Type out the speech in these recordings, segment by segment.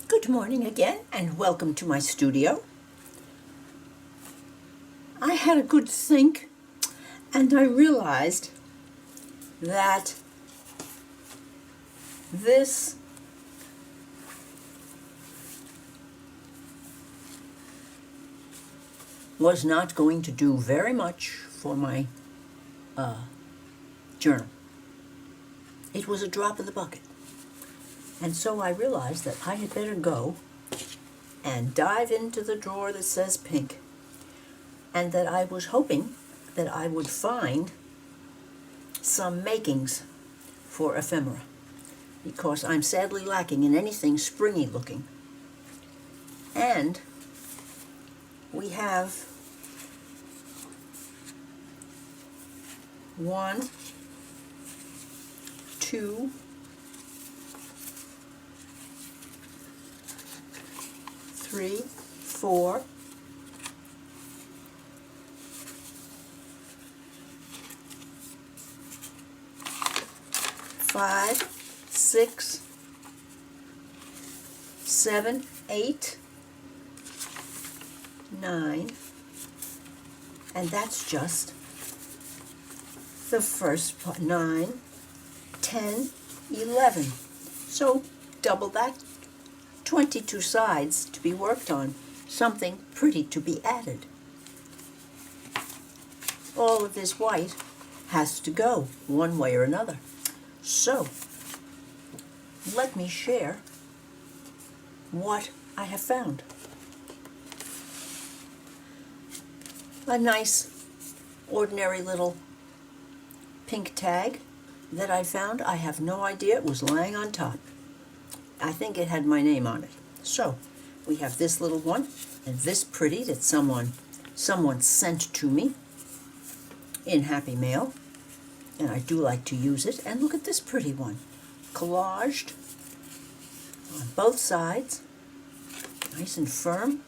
Good morning again, and welcome to my studio. I had a good think, and I realized that this was not going to do very much for my journal. It was a drop in the bucket. And so I realized that I had better go and dive into the drawer that says pink, and that I was hoping that I would find some makings for ephemera, because I'm sadly lacking in anything springy looking. And we have 1, 2, 3, 4, 5, 6, 7, 8, 9, and that's just the first part. 9, 10, 11. So double that. 22 sides to be worked on, something pretty to be added. All of this white has to go one way or another. So let me share what I have found. A nice ordinary little pink tag that I found. I have no idea, it was lying on top. I think it had my name on it. So we have this little one and this pretty that someone sent to me in Happy Mail, and I do like to use it. And look at this pretty one, collaged on both sides, nice and firm.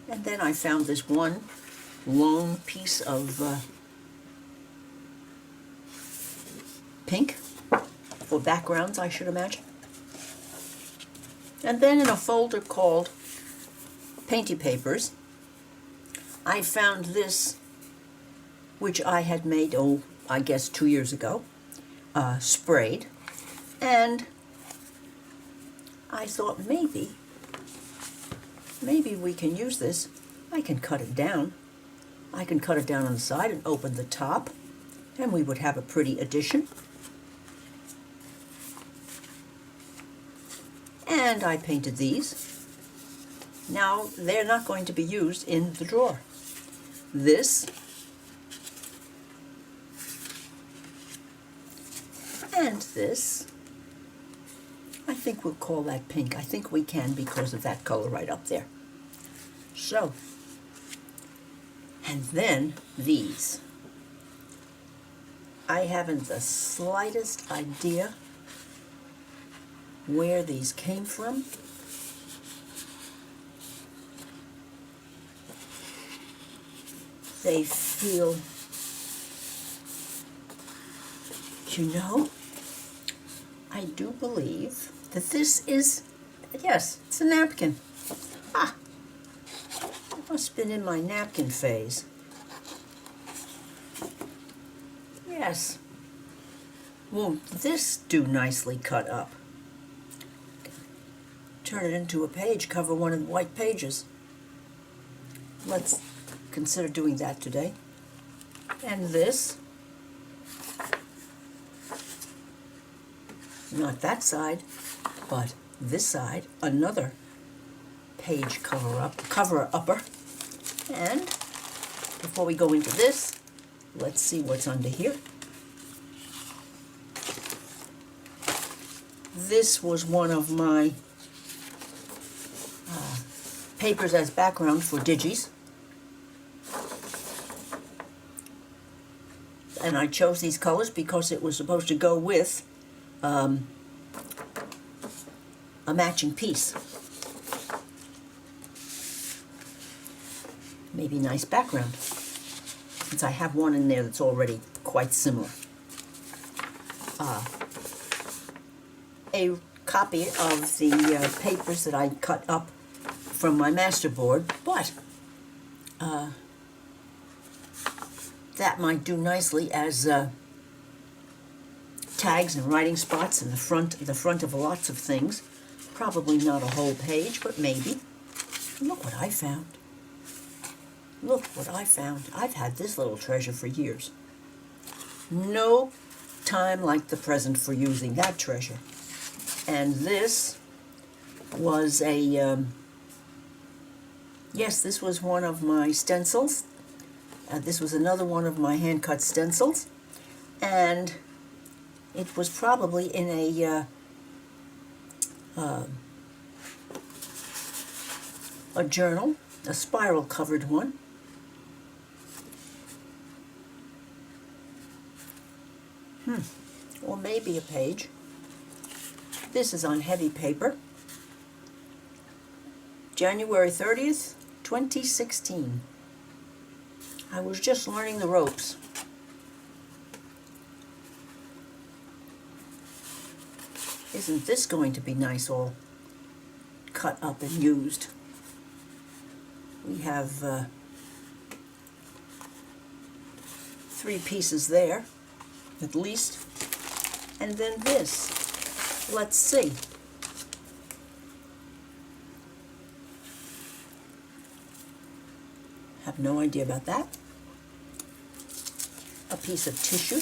And then I found this one lone piece of pink for backgrounds, I should imagine. And then in a folder called Painty Papers, I found this, which I had made, I guess 2 years ago, sprayed. And I thought maybe we can use this. I can cut it down. I can cut it down on the side and open the top, and we would have a pretty addition. And I painted these. Now they're not going to be used in the drawer. This and this, I think we'll call that pink. I think we can because of that color right up there. So, and then these. I haven't the slightest idea where these came from. They feel, I do believe that this is, yes, it's a napkin. Ah, it must have been in my napkin phase. Yes. Won't this do nicely cut up? Turn it into a page, cover one of the white pages. Let's consider doing that today. And this, not that side, but this side, another page cover upper. And before we go into this, let's see what's under here. This was one of my papers as background for digis. And I chose these colors because it was supposed to go with a matching piece. Maybe nice background, since I have one in there that's already quite similar. A copy of the papers that I cut up from my masterboard, but that might do nicely as tags and writing spots in the front of lots of things. Probably not a whole page, but maybe. Look what I found. Look what I found. I've had this little treasure for years. No time like the present for using that treasure. And this was yes, this was one of my stencils. This was another one of my hand-cut stencils. And it was probably in a journal, a spiral-covered one. Or maybe a page. This is on heavy paper. January 30th, 2016. I was just learning the ropes. Isn't this going to be nice, all cut up and used? We have 3 pieces there, at least. And then this. Let's see. Have no idea about that. A piece of tissue.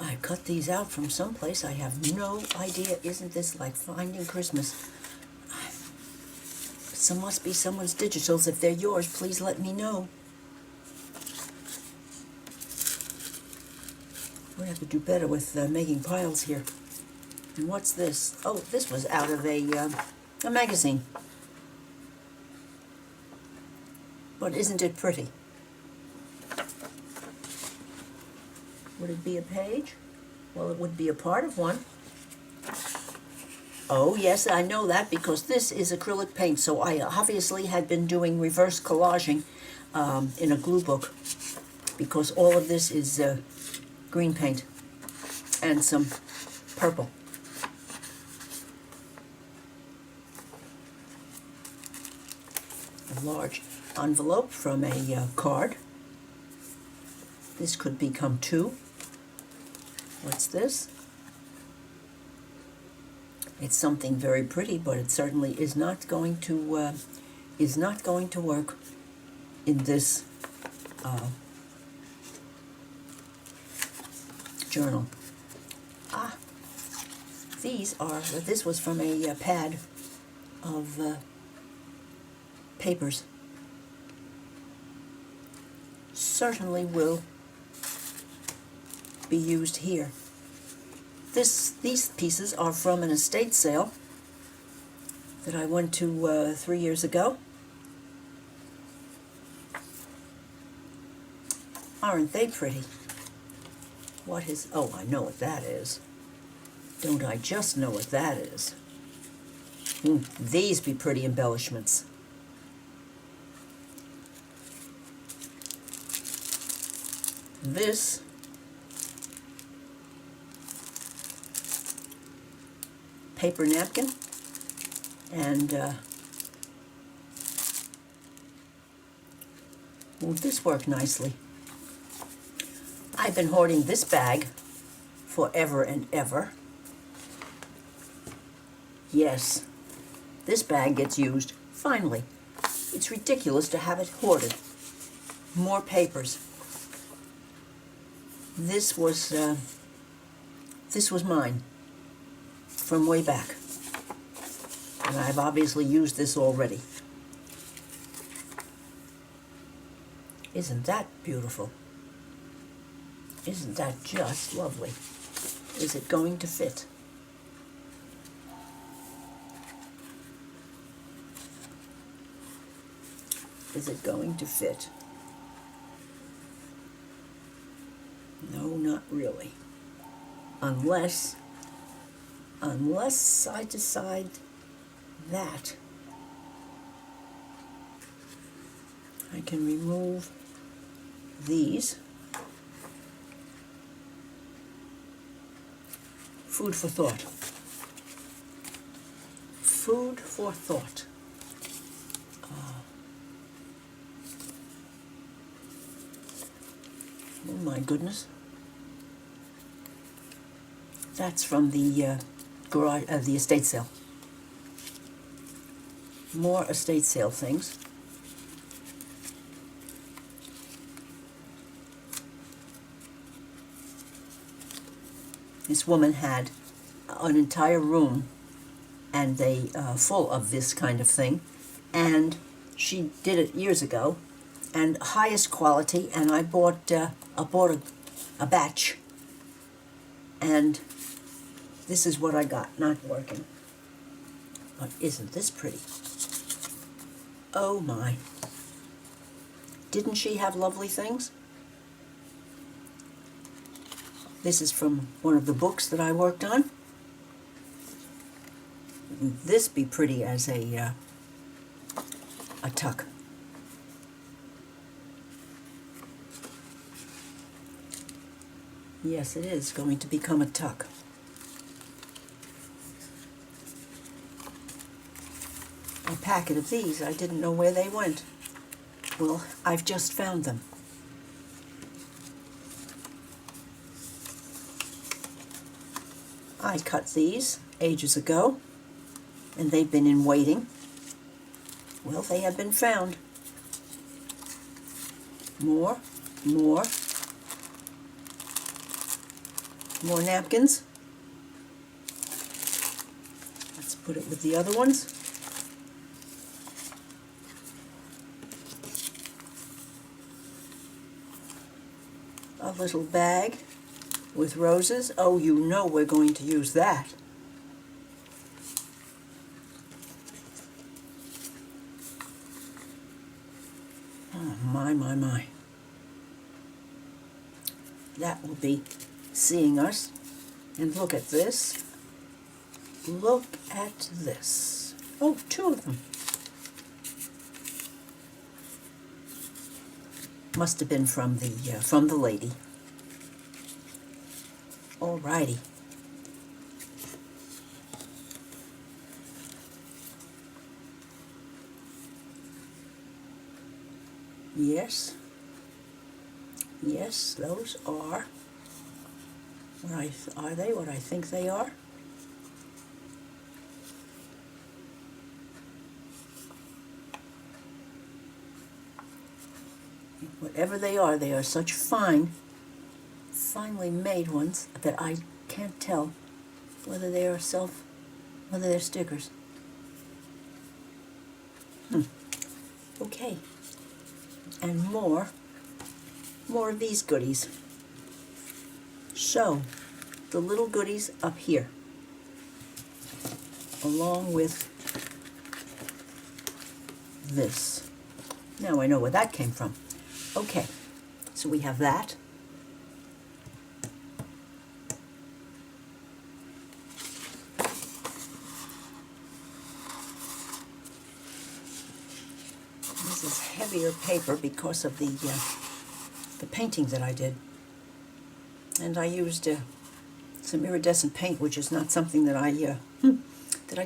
I cut these out from someplace. I have no idea. Isn't this like finding Christmas? Some must be someone's digitals. If they're yours, please let me know. We have to do better with making piles here. And what's this? Oh, this was out of a magazine. But isn't it pretty? Would it be a page? Well, it would be a part of one. Oh, yes, I know that because this is acrylic paint, so I obviously had been doing reverse collaging in a glue book because all of this is green paint and some purple. A large envelope from a card. This could become 2. What's this? It's something very pretty, but it certainly is not going to work in this journal. This was from a pad of papers. Certainly will be used here. These pieces are from an estate sale that I went to 3 years ago. Aren't they pretty? What is... Oh, I know what that is. Don't I just know what that is? These be pretty embellishments. This paper napkin and won't this work nicely? I've been hoarding this bag forever and ever. Yes, this bag gets used finally. It's ridiculous to have it hoarded. More papers. This was mine from way back, and I've obviously used this already. Isn't that beautiful? Isn't that just lovely? Is it going to fit? Is it going to fit? No, not really. Unless I decide that. I can remove these. Food for thought. Food for thought. Oh my goodness. That's from the garage, the estate sale. More estate sale things. This woman had an entire room and they full of this kind of thing, and she did it years ago, and highest quality. And I bought a batch, and this is what I got. Not working, but isn't this pretty? Oh my! Didn't she have lovely things? This is from one of the books that I worked on. Wouldn't this be pretty as a tuck? Yes, it is going to become a tuck. A packet of these, I didn't know where they went. Well, I've just found them. I cut these ages ago, and they've been in waiting. Well, they have been found. More napkins. Let's put it with the other ones. A little bag with roses. Oh, you know we're going to use that. Oh, my. That will be seeing us. And look at this. Look at this. Oh, two of them. Must have been from the lady. Alrighty. Yes, those are what I think they are? Whatever they are such finely made ones that I can't tell whether they are whether they're stickers. Okay. And more of these goodies. So, the little goodies up here, along with this. Now I know where that came from. Okay, so we have that. This is heavier paper because of the painting that I did. And I used some iridescent paint, which is not something that I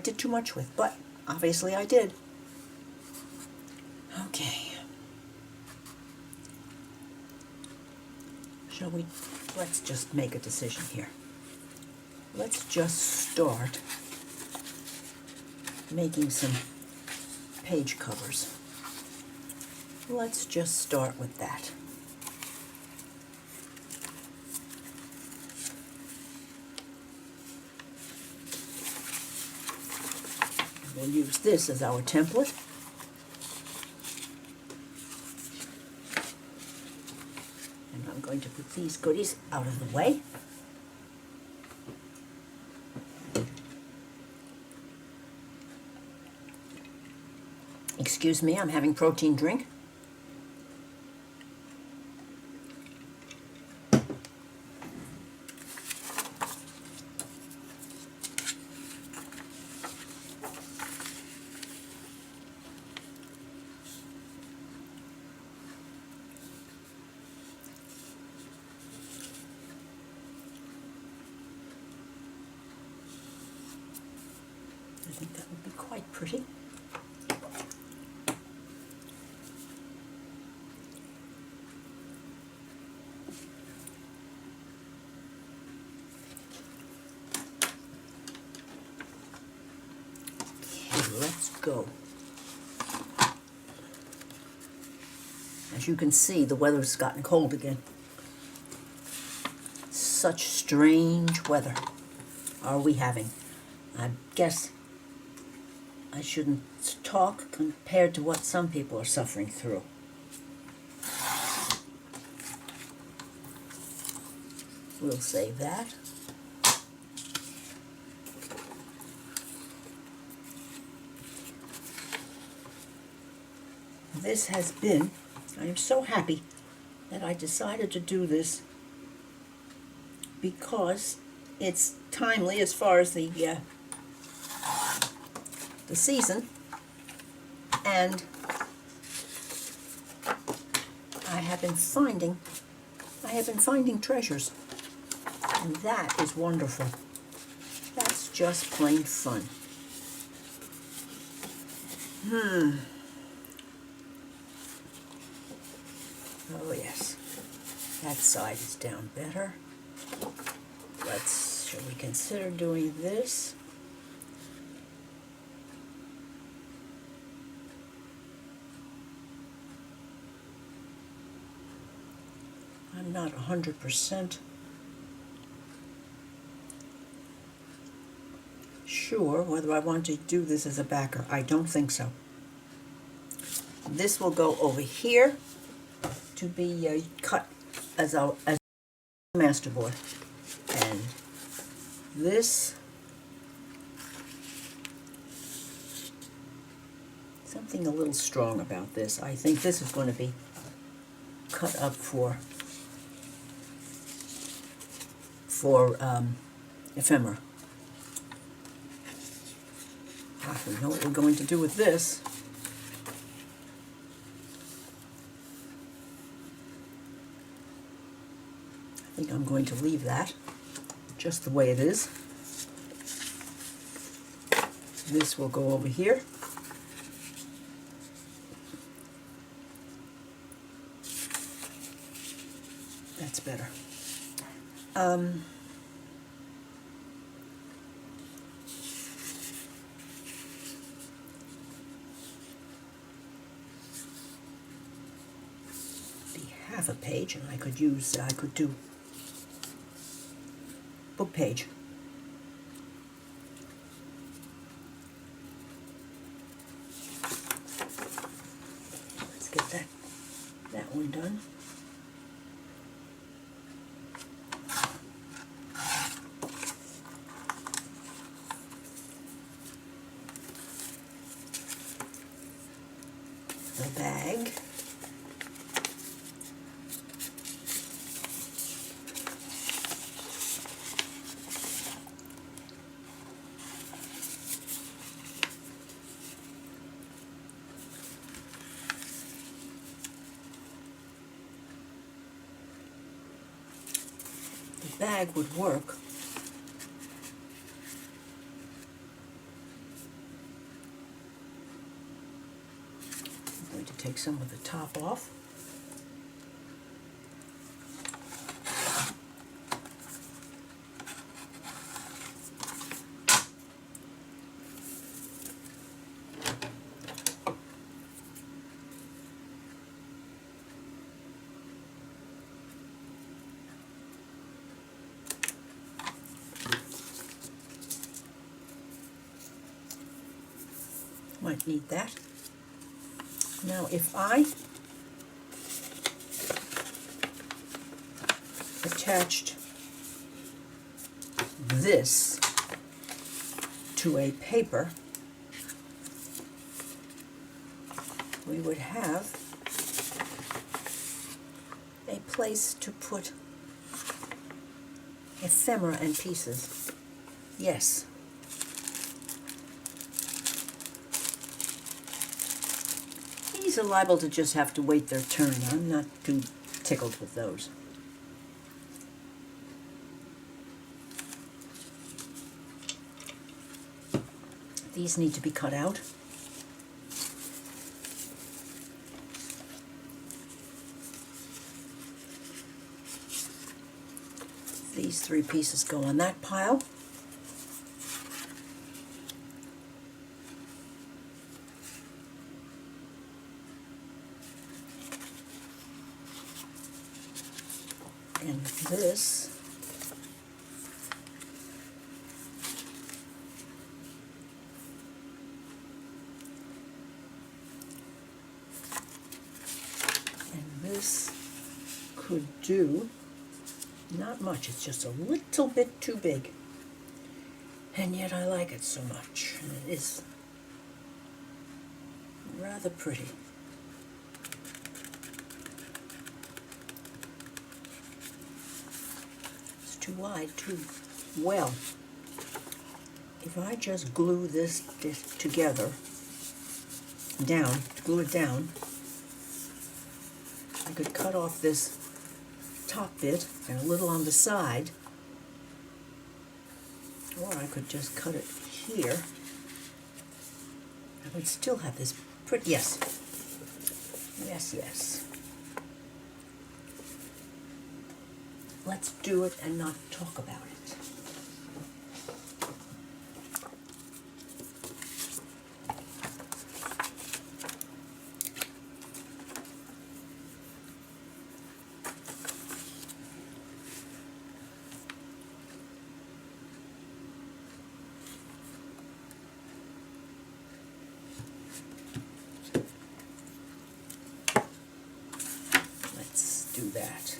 did too much with, but obviously I did. Okay. Let's just make a decision here. Let's just start making some page covers. Let's just start with that. We'll use this as our template. And I'm going to put these goodies out of the way. Excuse me, I'm having protein drink. I think that would be quite pretty. Okay, let's go. As you can see, the weather's gotten cold again. Such strange weather are we having. I guess I shouldn't talk compared to what some people are suffering through. We'll save that. This has been, I am so happy that I decided to do this because it's timely as far as the season, and I have been finding treasures, and that is wonderful. That's just plain fun. Oh yes, that side is down better. Shall we consider doing this? I'm not 100% sure whether I want to do this as a backer. I don't think so. This will go over here to be cut as a masterboard, and this, something a little strong about this. I think this is going to be cut up for ephemera. We know what we're going to do with this. I think I'm going to leave that just the way it is. This will go over here. That's better. Be half a page, and I could do book page. Let's get that one done. The bag. The bag would work. I'm going to take some of the top off. Might need that. Now, if I attached this to a paper, we would have a place to put ephemera and pieces. Yes. These are liable to just have to wait their turn. I'm not too tickled with those. These need to be cut out. These 3 pieces go on that pile. And this could do not much. It's just a little bit too big. And yet I like it so much. And it is rather pretty. It's too wide, too. Well, if I just glue this together, glue it down, I could cut off this top bit and a little on the side, or I could just cut it here. I would still have this pretty, yes. Let's do it and not talk about it. Do that.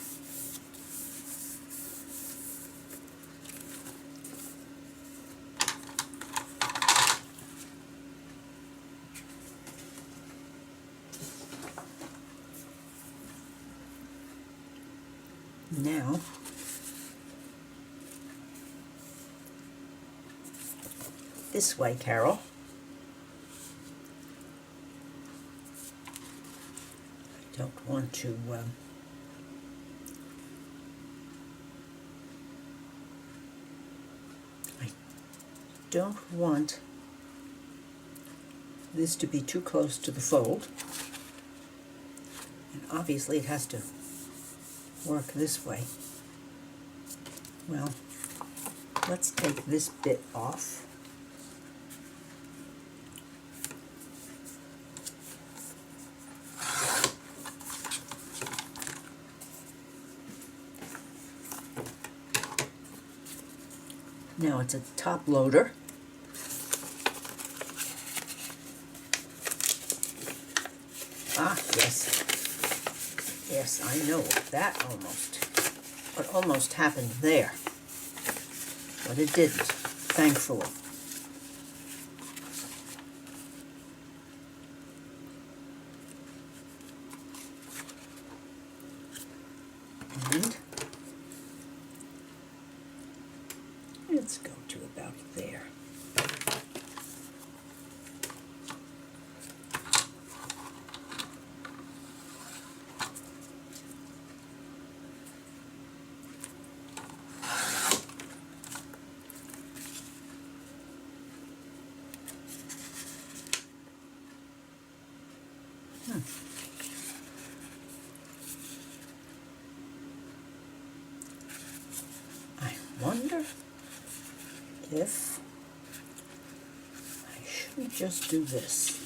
Now, this way, Carol. I don't want to don't want this to be too close to the fold, and obviously it has to work this way. Well, let's take this bit off. Now it's a top loader. Ah, yes. Yes, I know. That almost happened there. But it didn't, thankfully. And let's go to about there. I wonder if I shouldn't just do this.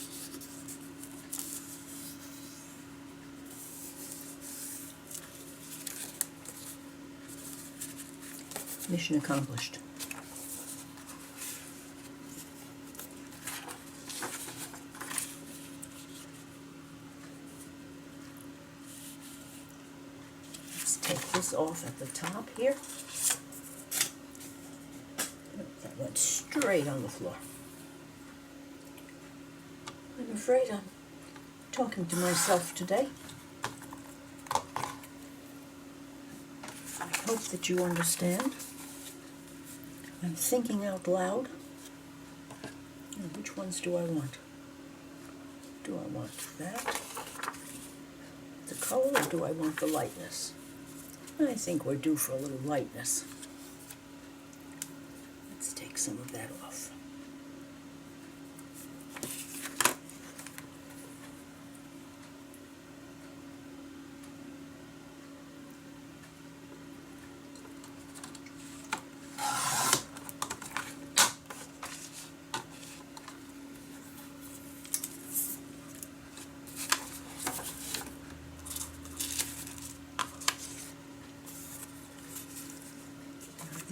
Mission accomplished. Let's take this off at the top here. That went straight on the floor. I'm afraid I'm talking to myself today. I hope that you understand. I'm thinking out loud. And which ones do I want? Do I want that? The color, or do I want the lightness? I think we're due for a little lightness. Let's take some of that off.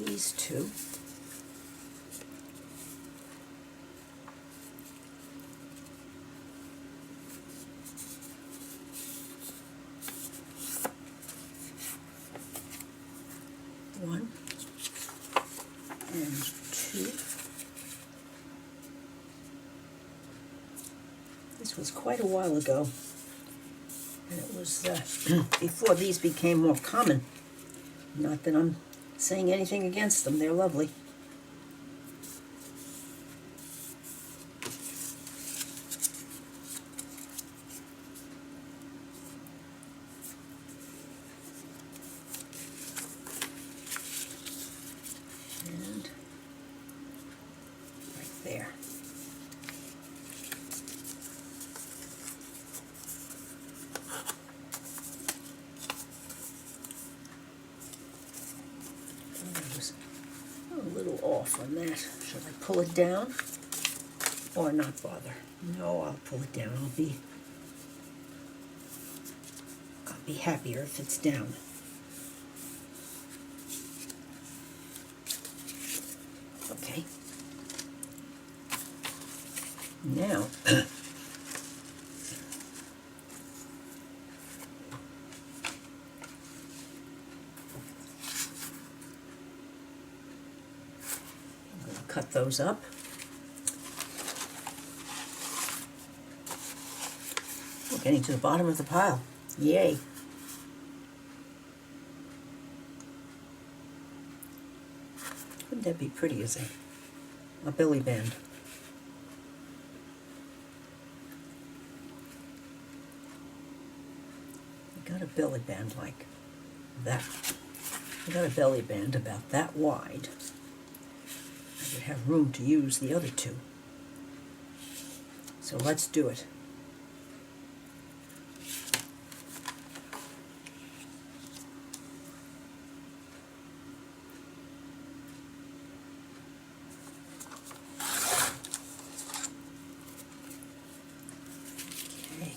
these two. One and two. This was quite a while ago, and it was before these became more common. Not that I'm saying anything against them, they're lovely. And right there. I was a little off on that. Should I pull it down or not bother? No, I'll pull it down. I'll be happier if it's down. Okay. Now, I'm going to cut those up. We're getting to the bottom of the pile. Yay. Wouldn't that be pretty as a belly band? I got a belly band like that. I got a belly band about that wide. I would have room to use the other two. So let's do it. Okay.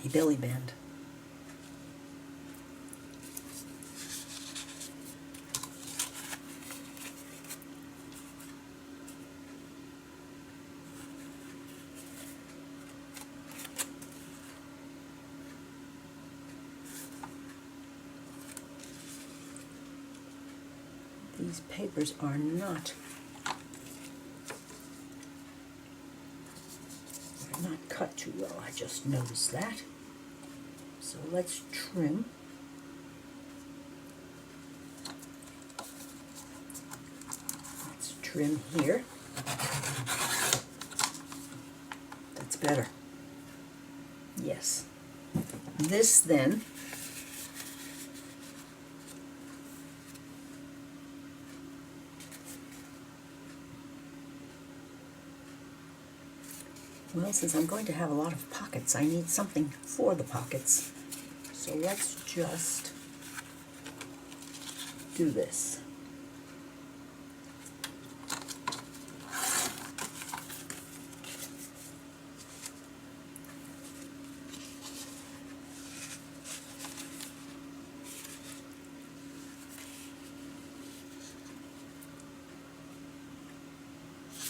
A belly band. These papers are not cut too well. I just noticed that. So let's trim. Let's trim here. That's better. Yes. This then well, since I'm going to have a lot of pockets, I need something for the pockets. So let's just do this.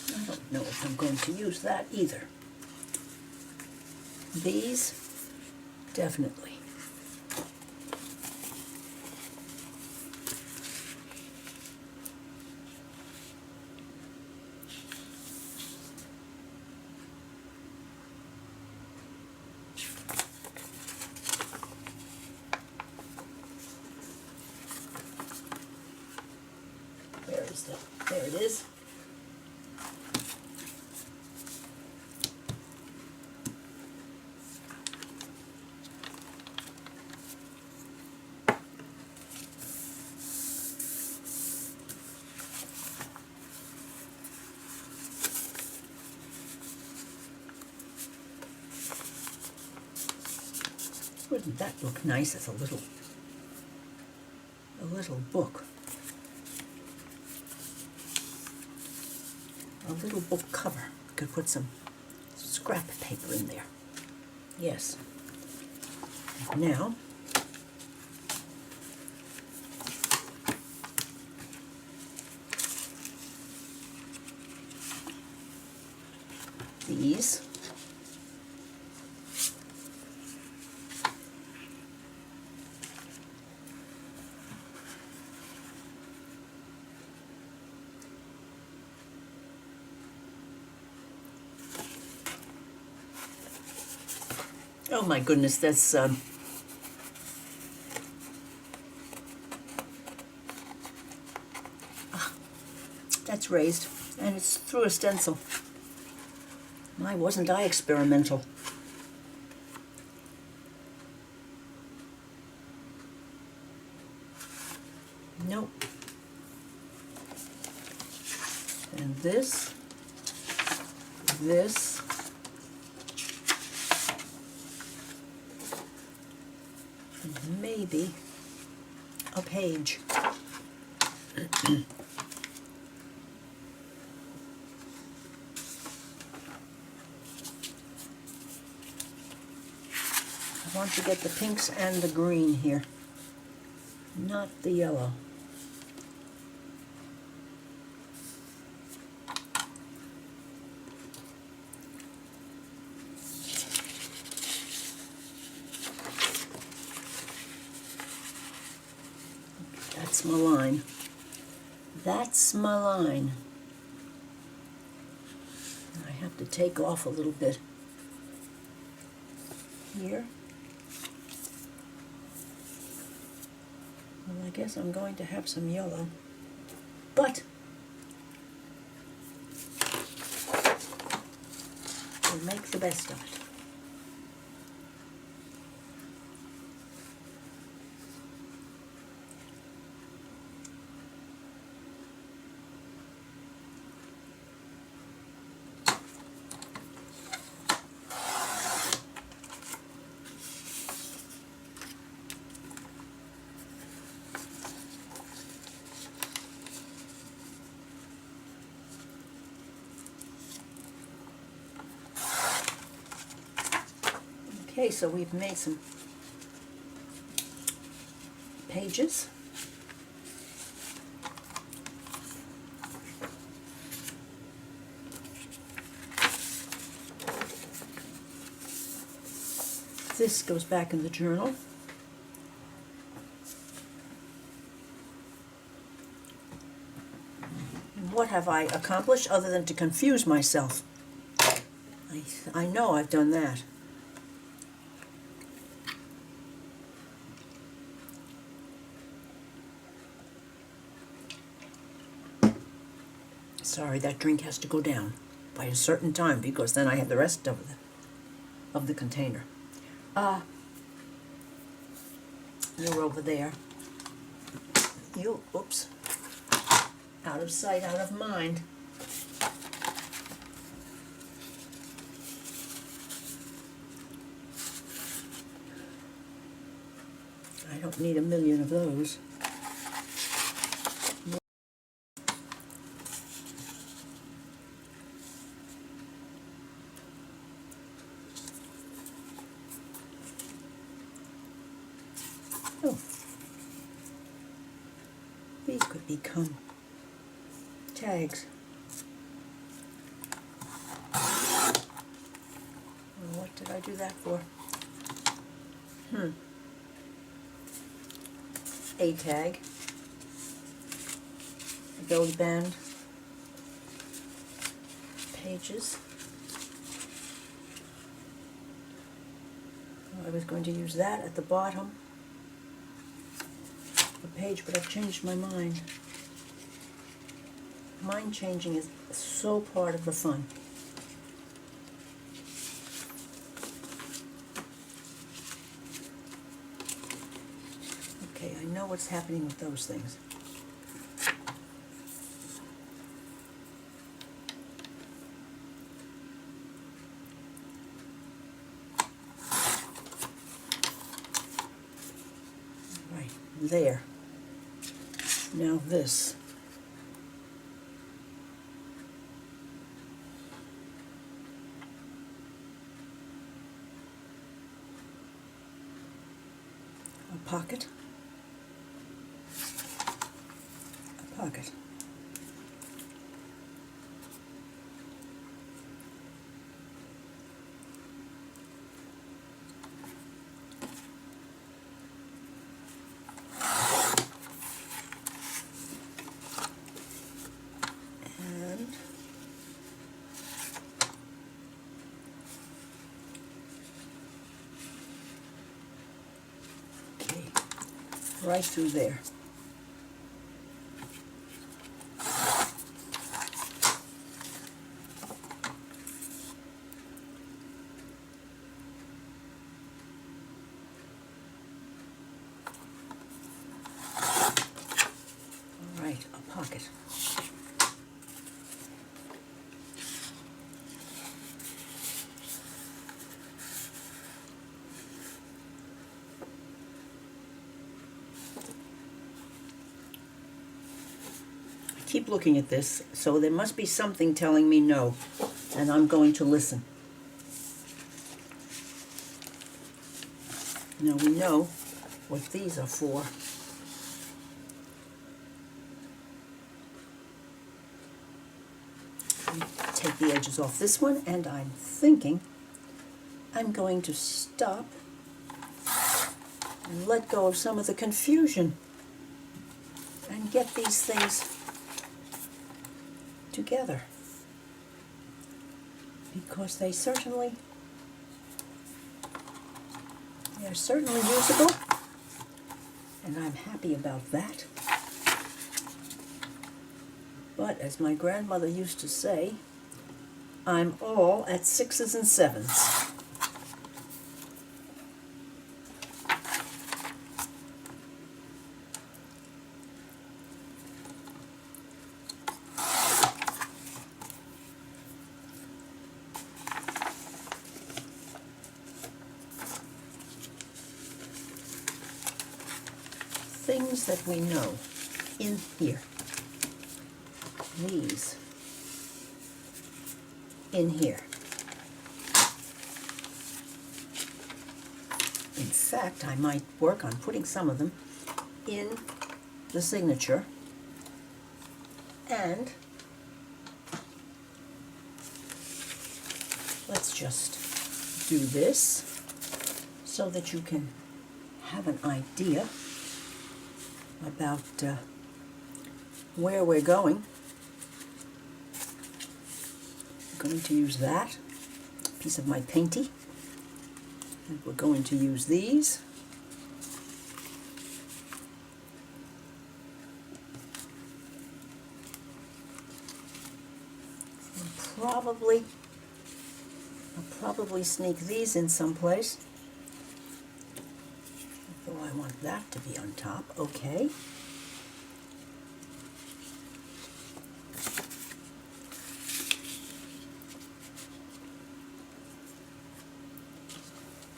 I don't know if I'm going to use that either. These, definitely. There it is. Wouldn't that look nice as a little book? A little book cover. Could put some scrap paper in there. Yes. Now, these. Oh my goodness, that's raised, and it's through a stencil. Why wasn't I experimental? Nope. And this, and maybe a page. I want to get the pinks and the green here, not the yellow. That's my line. That's my line. I have to take off a little bit here. Well, I guess I'm going to have some yellow, but we'll make the best of it. Okay, so we've made some pages. This goes back in the journal. And what have I accomplished other than to confuse myself? I know I've done that. Sorry, that drink has to go down by a certain time because then I have the rest of the container. You're over there. You, oops. Out of sight, out of mind. I don't need a million of those. Oh, these could become tags. What did I do that for? A tag, a belly band, pages. I was going to use that at the bottom. Page, but I've changed my mind. Mind changing is so part of the fun. Okay, I know what's happening with those things. Right, there. Now this. A pocket. A pocket. right through there. All right, a pocket. Keep looking at this, so there must be something telling me no, and I'm going to listen. Now we know what these are for. Take the edges off this one, and I'm thinking I'm going to stop and let go of some of the confusion and get these things together, because they're certainly usable, and I'm happy about that. But as my grandmother used to say, I'm all at 6s and 7s. Things that we know in here. These in here. In fact, I might work on putting some of them in the signature, and let's just do this so that you can have an idea about where we're going. I'm going to use that piece of my painty, and we're going to use these. And I'll probably sneak these in someplace. Although I want that to be on top, okay.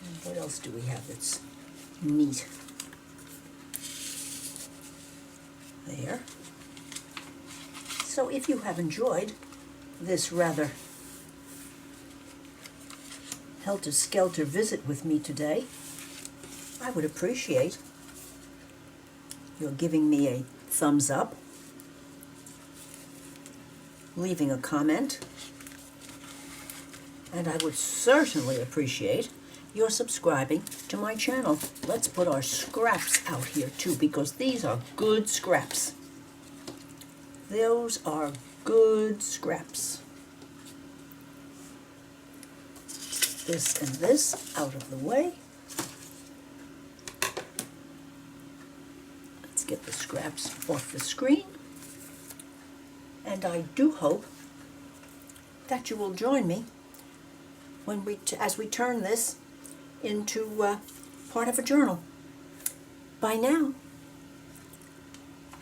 And what else do we have that's neat? There. So if you have enjoyed this rather helter-skelter visit with me today, I would appreciate your giving me a thumbs up, leaving a comment, and I would certainly appreciate your subscribing to my channel. Let's put our scraps out here too, because these are good scraps. Those are good scraps. This and this out of the way. Let's get the scraps off the screen. And I do hope that you will join me when as we turn this into part of a journal. Bye now.